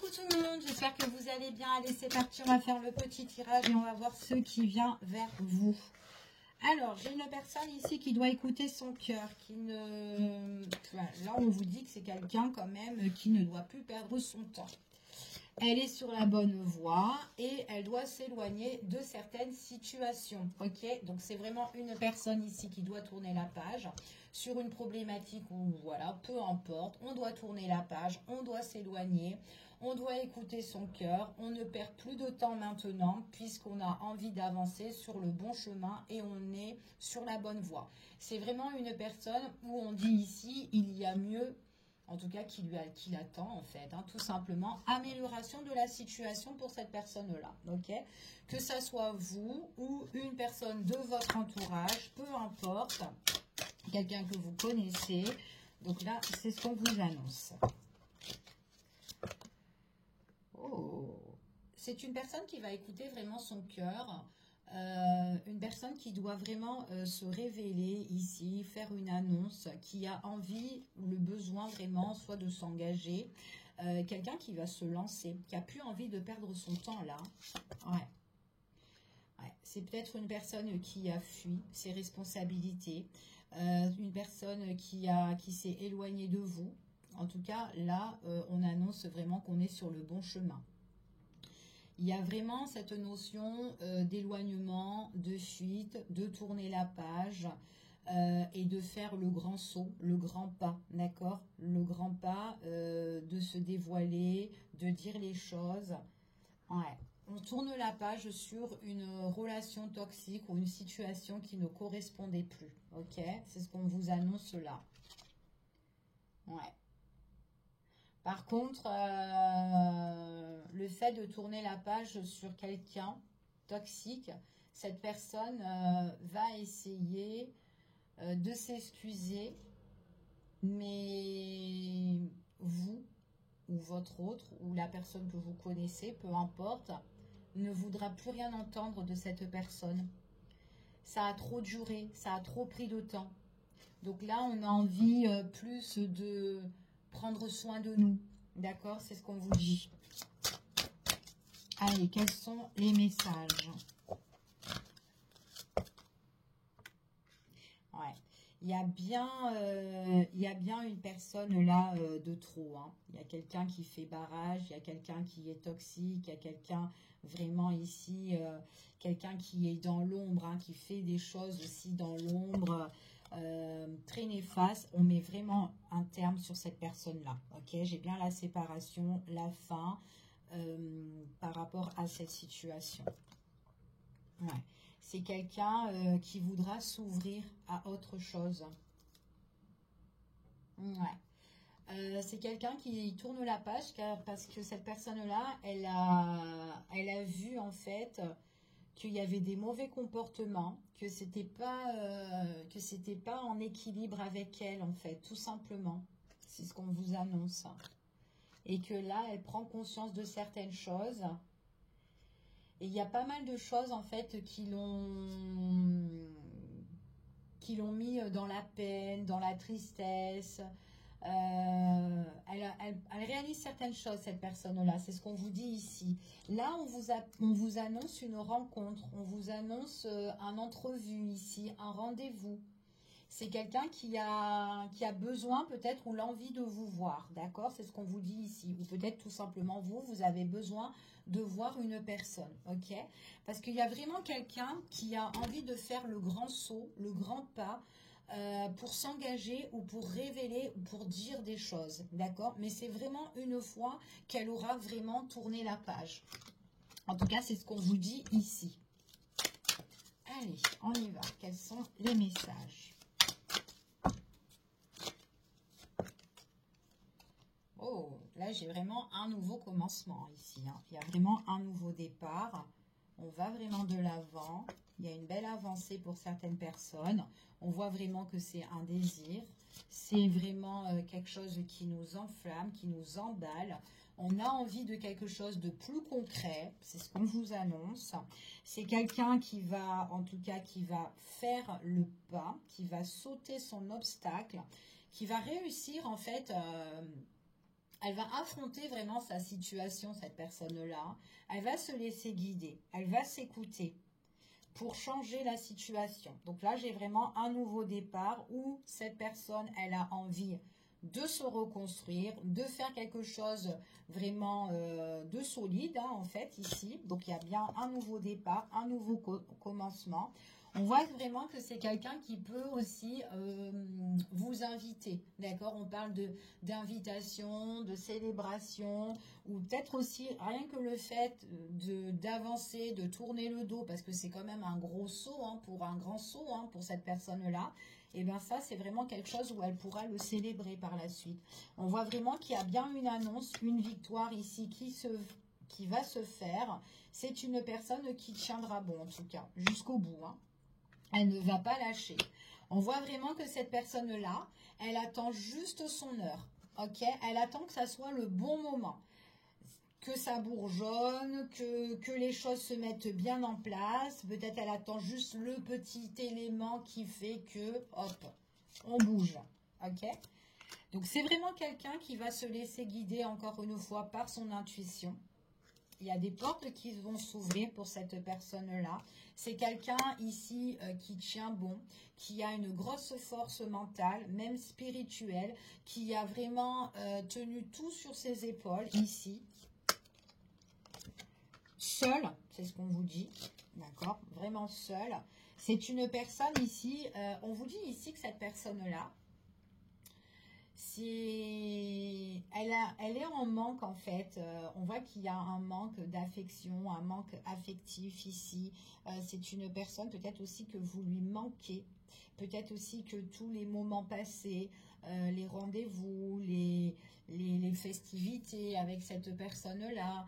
Coucou tout le monde, j'espère que vous allez bien. Allez, c'est parti, on va faire le petit tirage et on va voir ce qui vient vers vous. Alors, j'ai une personne ici qui doit écouter son cœur, qui ne... Voilà, là, on vous dit que c'est quelqu'un quand même qui ne doit plus perdre son temps. Elle est sur la bonne voie et elle doit s'éloigner de certaines situations. Ok, donc c'est vraiment une personne ici qui doit tourner la page sur une problématique où, voilà, peu importe, on doit tourner la page, on doit s'éloigner, on doit écouter son cœur, on ne perd plus de temps maintenant puisqu'on a envie d'avancer sur le bon chemin et on est sur la bonne voie. C'est vraiment une personne où on dit ici, il y a mieux. En tout cas, qui l'attend en fait, hein, tout simplement. Amélioration de la situation pour cette personne-là, ok? Que ça soit vous ou une personne de votre entourage, peu importe, quelqu'un que vous connaissez. Donc là, c'est ce qu'on vous annonce. Oh, c'est une personne qui va écouter vraiment son cœur. Une personne qui doit vraiment se révéler ici, faire une annonce, qui a envie ou le besoin vraiment soit de s'engager, quelqu'un qui va se lancer, qui a plus envie de perdre son temps là. Ouais. Ouais. C'est peut-être une personne qui a fui ses responsabilités, une personne qui s'est éloignée de vous. En tout cas, là, on annonce vraiment qu'on est sur le bon chemin. Il y a vraiment cette notion d'éloignement, de fuite, de tourner la page et de faire le grand saut, le grand pas, d'accord? Le grand pas de se dévoiler, de dire les choses. Ouais. On tourne la page sur une relation toxique ou une situation qui ne correspondait plus, ok? C'est ce qu'on vous annonce là. Ouais. Par contre, le fait de tourner la page sur quelqu'un toxique, cette personne va essayer de s'excuser, mais vous ou votre autre ou la personne que vous connaissez, peu importe, ne voudra plus rien entendre de cette personne. Ça a trop duré, ça a trop pris de temps. Donc là, on a envie plus de prendre soin de nous. D'accord? C'est ce qu'on vous dit. Allez, quels sont les messages? Ouais. Il y a bien une personne là de trop. Hein. Il y a quelqu'un qui fait barrage, il y a quelqu'un qui est toxique, il y a quelqu'un vraiment ici, quelqu'un qui est dans l'ombre, hein, qui fait des choses aussi dans l'ombre. Très néfaste, on met vraiment un terme sur cette personne-là. Ok, j'ai bien la séparation, la fin par rapport à cette situation. Ouais. C'est quelqu'un qui voudra s'ouvrir à autre chose. Ouais. C'est quelqu'un qui tourne la page parce que cette personne-là, elle a vu en fait qu'il y avait des mauvais comportements, que c'était pas en équilibre avec elle en fait, tout simplement. C'est ce qu'on vous annonce. Et que là, elle prend conscience de certaines choses. Et il y a pas mal de choses en fait qui l'ont mis dans la peine, dans la tristesse. Elle réalise certaines choses, cette personne-là. C'est ce qu'on vous dit ici. Là, on vous annonce une rencontre. On vous annonce un entrevue ici, un rendez-vous. C'est quelqu'un qui a besoin peut-être ou l'envie de vous voir. D'accord? C'est ce qu'on vous dit ici. Ou peut-être tout simplement vous avez besoin de voir une personne. Ok? Parce qu'il y a vraiment quelqu'un qui a envie de faire le grand saut, le grand pas, pour s'engager ou pour révéler ou pour dire des choses, d'accord? Mais c'est vraiment une fois qu'elle aura vraiment tourné la page. En tout cas, c'est ce qu'on vous dit ici. Allez, on y va. Quels sont les messages? Oh, là, j'ai vraiment un nouveau commencement ici. Hein. Il y a vraiment un nouveau départ. On va vraiment de l'avant. Il y a une belle avancée pour certaines personnes. On voit vraiment que c'est un désir. C'est vraiment quelque chose qui nous enflamme, qui nous emballe. On a envie de quelque chose de plus concret. C'est ce qu'on vous annonce. C'est quelqu'un qui va, en tout cas, qui va faire le pas, qui va sauter son obstacle, qui va réussir, en fait, Elle va affronter vraiment sa situation, cette personne-là. Elle va se laisser guider. Elle va s'écouter pour changer la situation. Donc là, j'ai vraiment un nouveau départ où cette personne, elle a envie de se reconstruire, de faire quelque chose vraiment de solide, hein, en fait, ici. Donc, il y a bien un nouveau départ, un nouveau commencement. On voit vraiment que c'est quelqu'un qui peut aussi vous inviter, d'accord? On parle d'invitation, de célébration, ou peut-être aussi rien que le fait d'avancer, de tourner le dos, parce que c'est quand même un gros saut, hein, pour un grand saut, hein, pour cette personne-là. Et bien ça, c'est vraiment quelque chose où elle pourra le célébrer par la suite. On voit vraiment qu'il y a bien une annonce, une victoire ici qui va se faire. C'est une personne qui tiendra bon, en tout cas, jusqu'au bout, hein. Elle ne va pas lâcher. On voit vraiment que cette personne-là, elle attend juste son heure. Ok? Elle attend que ça soit le bon moment. Que ça bourgeonne, que les choses se mettent bien en place. Peut-être elle attend juste le petit élément qui fait que, hop, on bouge. Ok? Donc c'est vraiment quelqu'un qui va se laisser guider encore une fois par son intuition. Il y a des portes qui vont s'ouvrir pour cette personne-là. C'est quelqu'un ici qui tient bon, qui a une grosse force mentale, même spirituelle, qui a vraiment tenu tout sur ses épaules ici. Seul, c'est ce qu'on vous dit, d'accord? Vraiment seul. C'est une personne ici, on vous dit ici que cette personne-là, elle est en manque en fait. On voit qu'il y a un manque d'affection, un manque affectif ici. C'est une personne peut-être aussi que vous lui manquez. Peut-être aussi que tous les moments passés, les rendez-vous, les festivités avec cette personne-là,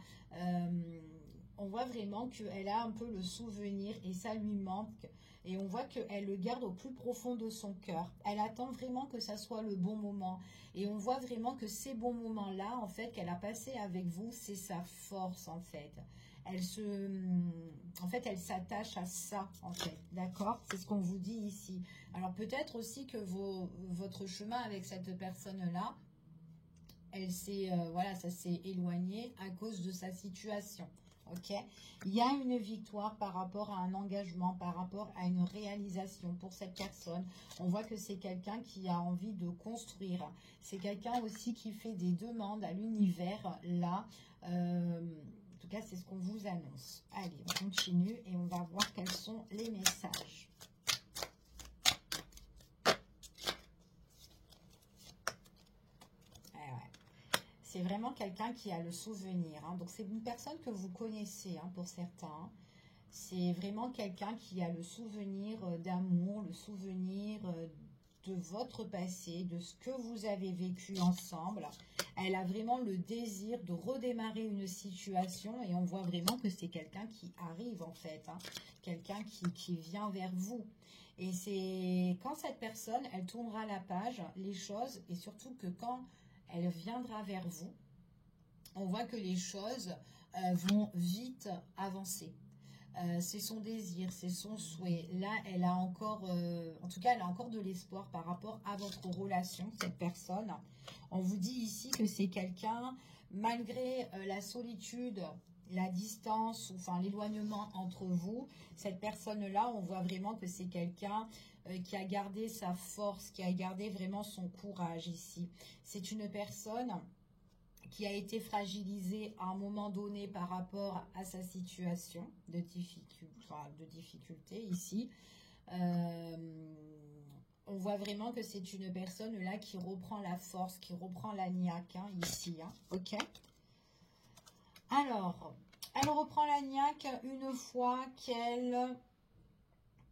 on voit vraiment qu'elle a un peu le souvenir et ça lui manque. Et on voit qu'elle le garde au plus profond de son cœur. Elle attend vraiment que ça soit le bon moment. Et on voit vraiment que ces bons moments-là, en fait, qu'elle a passé avec vous, c'est sa force, en fait. Elle s'attache à ça, en fait. D'accord? C'est ce qu'on vous dit ici. Alors, peut-être aussi que votre chemin avec cette personne-là, voilà, ça s'est éloigné à cause de sa situation. Ok, il y a une victoire par rapport à un engagement, par rapport à une réalisation pour cette personne. On voit que c'est quelqu'un qui a envie de construire. C'est quelqu'un aussi qui fait des demandes à l'univers, là. En tout cas, c'est ce qu'on vous annonce. Allez, on continue et on va voir quels sont les messages. C'est vraiment quelqu'un qui a le souvenir. Hein. Donc, c'est une personne que vous connaissez, hein, pour certains. C'est vraiment quelqu'un qui a le souvenir d'amour, le souvenir de votre passé, de ce que vous avez vécu ensemble. Elle a vraiment le désir de redémarrer une situation et on voit vraiment que c'est quelqu'un qui arrive, en fait. Hein. Quelqu'un qui vient vers vous. Et c'est quand cette personne, elle tournera la page, les choses, et surtout que quand elle viendra vers vous, on voit que les choses vont vite avancer. C'est son désir, c'est son souhait. Là, elle a encore, en tout cas, elle a encore de l'espoir par rapport à votre relation, cette personne. On vous dit ici que c'est quelqu'un, malgré la solitude, la distance, enfin l'éloignement entre vous, cette personne-là, on voit vraiment que c'est quelqu'un qui a gardé sa force, qui a gardé vraiment son courage ici. C'est une personne qui a été fragilisée à un moment donné par rapport à sa situation de difficulté ici. On voit vraiment que c'est une personne là qui reprend la force, qui reprend la niaque, hein, ici. Hein, ok. Alors, elle reprend la niaque une fois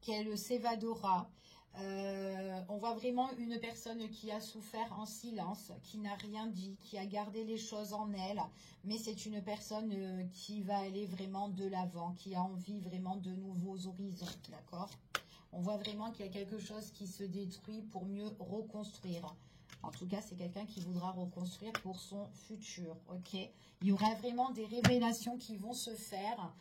qu'elle s'évadera. On voit vraiment une personne qui a souffert en silence, qui n'a rien dit, qui a gardé les choses en elle, mais c'est une personne qui va aller vraiment de l'avant, qui a envie vraiment de nouveaux horizons, d'accord? On voit vraiment qu'il y a quelque chose qui se détruit pour mieux reconstruire. En tout cas, c'est quelqu'un qui voudra reconstruire pour son futur, ok? Il y aura vraiment des révélations qui vont se faire.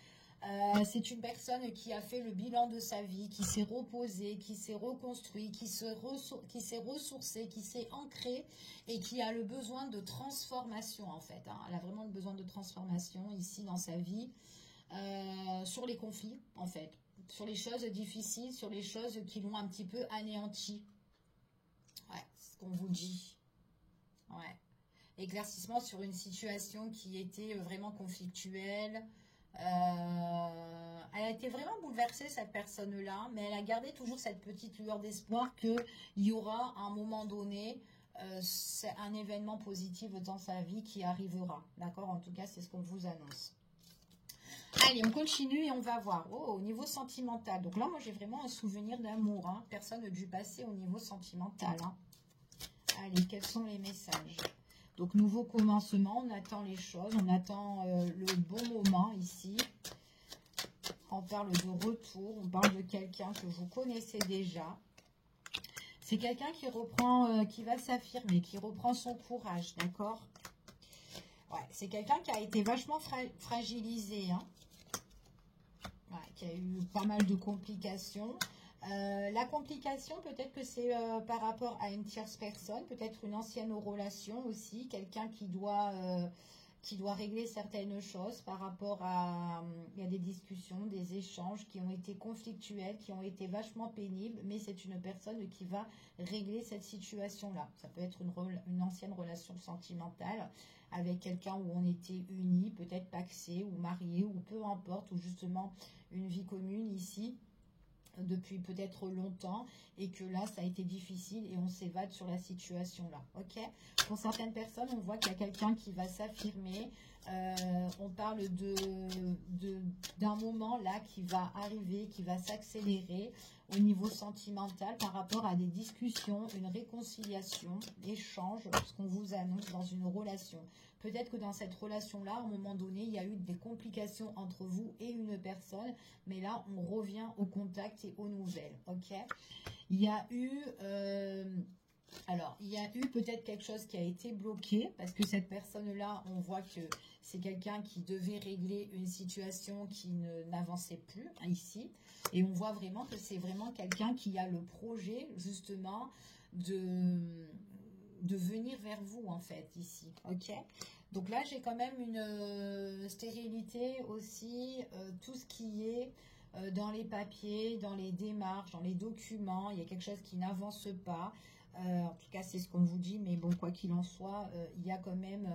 C'est une personne qui a fait le bilan de sa vie, qui s'est reposée, qui s'est reconstruit, qui s'est ressourcée, qui s'est ancrée et qui a le besoin de transformation en fait. Hein. Elle a vraiment le besoin de transformation ici dans sa vie, sur les conflits en fait, sur les choses difficiles, sur les choses qui l'ont un petit peu anéanti. Ouais, c'est ce qu'on vous dit. Ouais. Éclaircissement sur une situation qui était vraiment conflictuelle. Elle a été vraiment bouleversée, cette personne-là, mais elle a gardé toujours cette petite lueur d'espoir qu'il y aura à un moment donné c'est un événement positif dans sa vie qui arrivera. D'accord? En tout cas, c'est ce qu'on vous annonce. Allez, on continue et on va voir. Oh, au niveau sentimental. Donc là, moi, j'ai vraiment un souvenir d'amour. Hein. Personne du passé au niveau sentimental. Hein. Allez, quels sont les messages? Donc, nouveau commencement, on attend les choses, on attend le bon moment ici. On parle de retour, on parle de quelqu'un que vous connaissez déjà. C'est quelqu'un qui reprend, qui va s'affirmer, qui reprend son courage, d'accord? Ouais, c'est quelqu'un qui a été vachement fragilisé, hein. Ouais, qui a eu pas mal de complications. La complication, peut-être que c'est par rapport à une tierce personne, peut-être une ancienne relation aussi, quelqu'un qui doit régler certaines choses par rapport à... il y a des discussions, des échanges qui ont été conflictuels, qui ont été vachement pénibles, mais c'est une personne qui va régler cette situation-là. Ça peut être une ancienne relation sentimentale avec quelqu'un où on était unis, peut-être pacsés ou mariés, ou peu importe, ou justement une vie commune ici, depuis peut-être longtemps et que là ça a été difficile et on s'évade sur la situation là, ok? Pour certaines personnes, on voit qu'il y a quelqu'un qui va s'affirmer, on parle d'un moment là qui va arriver, qui va s'accélérer au niveau sentimental par rapport à des discussions, une réconciliation, échange, ce qu'on vous annonce dans une relation. Peut-être que dans cette relation-là, à un moment donné, il y a eu des complications entre vous et une personne, mais là, on revient au contact et aux nouvelles, ok? Il y a eu... il y a eu peut-être quelque chose qui a été bloqué, parce que cette personne-là, on voit que c'est quelqu'un qui devait régler une situation qui n'avançait plus, hein, ici. Et on voit vraiment que c'est vraiment quelqu'un qui a le projet, justement, de venir vers vous, en fait, ici. Ok? Donc là, j'ai quand même une stérilité aussi, tout ce qui est dans les papiers, dans les démarches, dans les documents. Il y a quelque chose qui n'avance pas. En tout cas, c'est ce qu'on vous dit, mais bon, quoi qu'il en soit, il y a quand même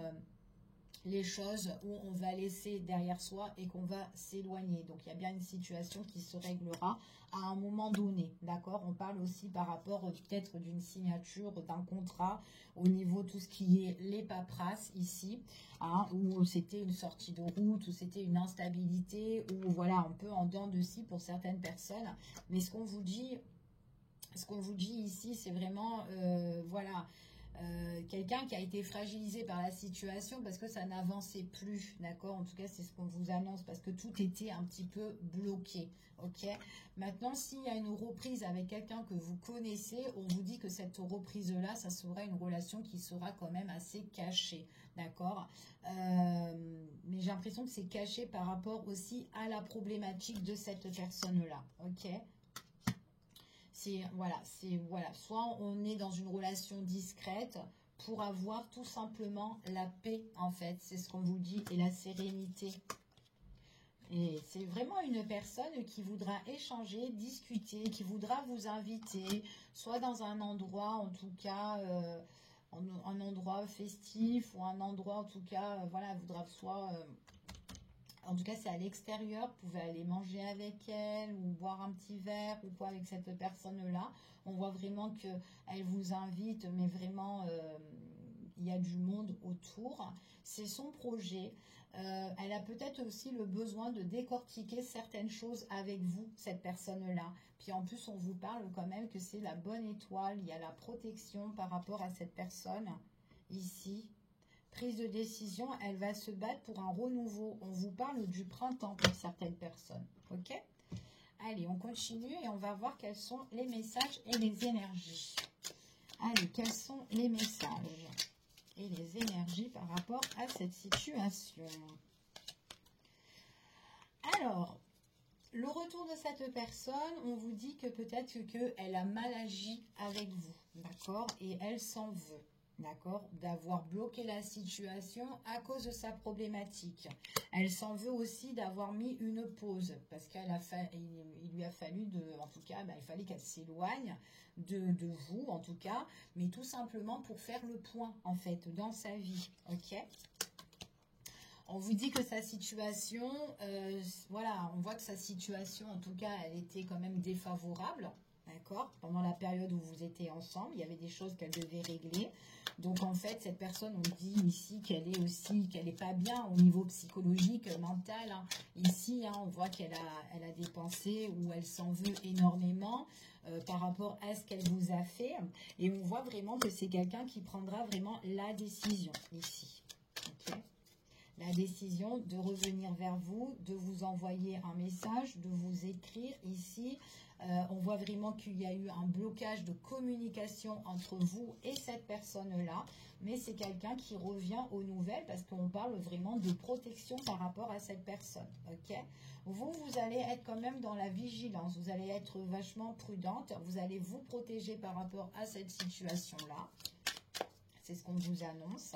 les choses où on va laisser derrière soi et qu'on va s'éloigner. Donc, il y a bien une situation qui se réglera à un moment donné, d'accord? On parle aussi par rapport peut-être d'une signature, d'un contrat, au niveau tout ce qui est les paperasses ici, hein, où c'était une sortie de route, où c'était une instabilité, où voilà, un peu en dents de scie pour certaines personnes. Mais ce qu'on vous dit ici, c'est vraiment, voilà, quelqu'un qui a été fragilisé par la situation parce que ça n'avançait plus, d'accord? En tout cas, c'est ce qu'on vous annonce parce que tout était un petit peu bloqué, ok? Maintenant, s'il y a une reprise avec quelqu'un que vous connaissez, on vous dit que cette reprise-là, ça sera une relation qui sera quand même assez cachée, d'accord? Mais j'ai l'impression que c'est caché par rapport aussi à la problématique de cette personne-là, ok? Voilà, soit on est dans une relation discrète pour avoir tout simplement la paix, en fait, c'est ce qu'on vous dit, et la sérénité. Et c'est vraiment une personne qui voudra échanger, discuter, qui voudra vous inviter, soit dans un endroit, en tout cas, un endroit festif, ou un endroit, en tout cas, voilà, voudra soit... en tout cas, c'est à l'extérieur. Vous pouvez aller manger avec elle ou boire un petit verre ou quoi avec cette personne-là. On voit vraiment qu'elle vous invite, mais vraiment, il y a du monde autour. C'est son projet. Elle a peut-être aussi le besoin de décortiquer certaines choses avec vous, cette personne-là. Puis en plus, on vous parle quand même que c'est la bonne étoile. Il y a la protection par rapport à cette personne ici. Prise de décision, elle va se battre pour un renouveau. On vous parle du printemps pour certaines personnes. Ok? Allez, on continue et on va voir quels sont les messages et les énergies. Allez, quels sont les messages et les énergies par rapport à cette situation? Alors, le retour de cette personne, on vous dit que peut-être qu'elle a mal agi avec vous, d'accord? Et elle s'en veut, d'accord? D'avoir bloqué la situation à cause de sa problématique. Elle s'en veut aussi d'avoir mis une pause, parce il lui a fallu, en tout cas, il fallait qu'elle s'éloigne de vous, en tout cas, mais tout simplement pour faire le point, en fait, dans sa vie, ok? On vous dit que sa situation, voilà, on voit que sa situation, en tout cas, elle était quand même défavorable, d'accord? Pendant la période où vous étiez ensemble, il y avait des choses qu'elle devait régler. Donc, en fait, cette personne, on dit ici qu'elle n'est pas bien au niveau psychologique, mental, hein. Ici, hein, on voit elle a des pensées où elle s'en veut énormément par rapport à ce qu'elle vous a fait. Et on voit vraiment que c'est quelqu'un qui prendra vraiment la décision ici, ok? La décision de revenir vers vous, de vous envoyer un message, de vous écrire ici. On voit vraiment qu'il y a eu un blocage de communication entre vous et cette personne-là. Mais c'est quelqu'un qui revient aux nouvelles parce qu'on parle vraiment de protection par rapport à cette personne. Ok? Vous allez être quand même dans la vigilance. Vous allez être vachement prudente. Vous allez vous protéger par rapport à cette situation-là. C'est ce qu'on vous annonce.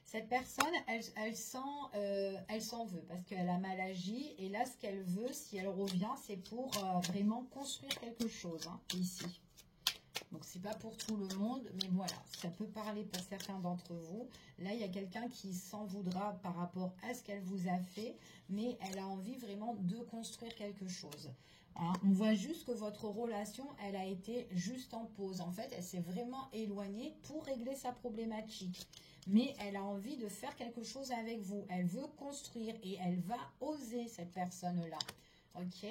Cette personne, elle s'en veut parce qu'elle a mal agi. Et là, ce qu'elle veut, si elle revient, c'est pour vraiment construire quelque chose, hein, ici. Donc, c'est pas pour tout le monde, mais voilà, ça peut parler pour certains d'entre vous. Là, il y a quelqu'un qui s'en voudra par rapport à ce qu'elle vous a fait, mais elle a envie vraiment de construire quelque chose. Hein, on voit juste que votre relation, elle a été juste en pause. En fait, elle s'est vraiment éloignée pour régler sa problématique. Mais elle a envie de faire quelque chose avec vous. Elle veut construire et elle va oser, cette personne-là. Ok?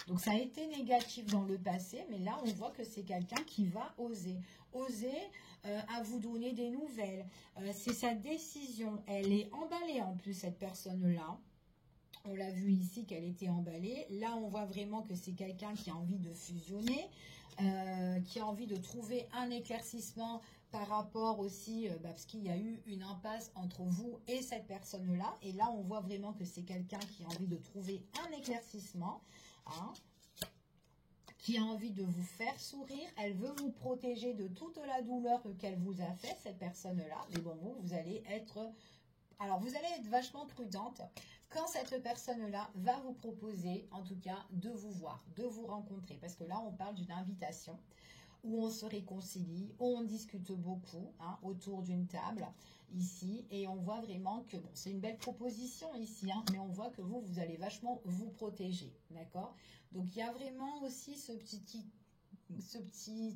Donc, ça a été négatif dans le passé, mais là, on voit que c'est quelqu'un qui va oser. Oser à vous donner des nouvelles. C'est sa décision. Elle est emballée en plus, cette personne-là. On l'a vu ici qu'elle était emballée. Là, on voit vraiment que c'est quelqu'un qui a envie de fusionner, qui a envie de trouver un éclaircissement par rapport aussi, parce qu'il y a eu une impasse entre vous et cette personne-là. Et là, on voit vraiment que c'est quelqu'un qui a envie de trouver un éclaircissement, hein, qui a envie de vous faire sourire. Elle veut vous protéger de toute la douleur qu'elle vous a fait, cette personne-là. Mais bon, vous allez être... Alors, vous allez être vachement prudente quand cette personne-là va vous proposer, en tout cas, de vous voir, de vous rencontrer. Parce que là, on parle d'une invitation où on se réconcilie, où on discute beaucoup, hein, autour d'une table, ici. Et on voit vraiment que, bon, c'est une belle proposition ici, hein, mais on voit que vous allez vachement vous protéger, d'accord? Donc, il y a vraiment aussi ce petit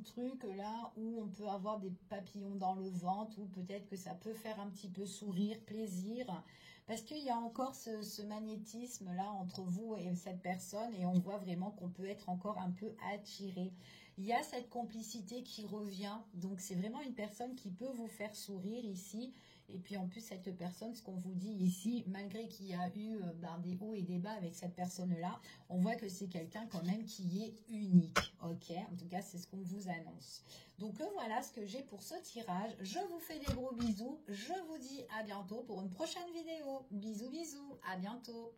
truc là où on peut avoir des papillons dans le ventre, ou peut-être que ça peut faire un petit peu sourire, plaisir, parce qu'il y a encore ce magnétisme là entre vous et cette personne, et on voit vraiment qu'on peut être encore un peu attiré. Il y a cette complicité qui revient, donc c'est vraiment une personne qui peut vous faire sourire ici. Et puis en plus, cette personne, ce qu'on vous dit ici, malgré qu'il y a eu des hauts et des bas avec cette personne-là, on voit que c'est quelqu'un quand même qui est unique. Ok, en tout cas, c'est ce qu'on vous annonce. Donc voilà ce que j'ai pour ce tirage. Je vous fais des gros bisous. Je vous dis à bientôt pour une prochaine vidéo. Bisous, bisous. À bientôt.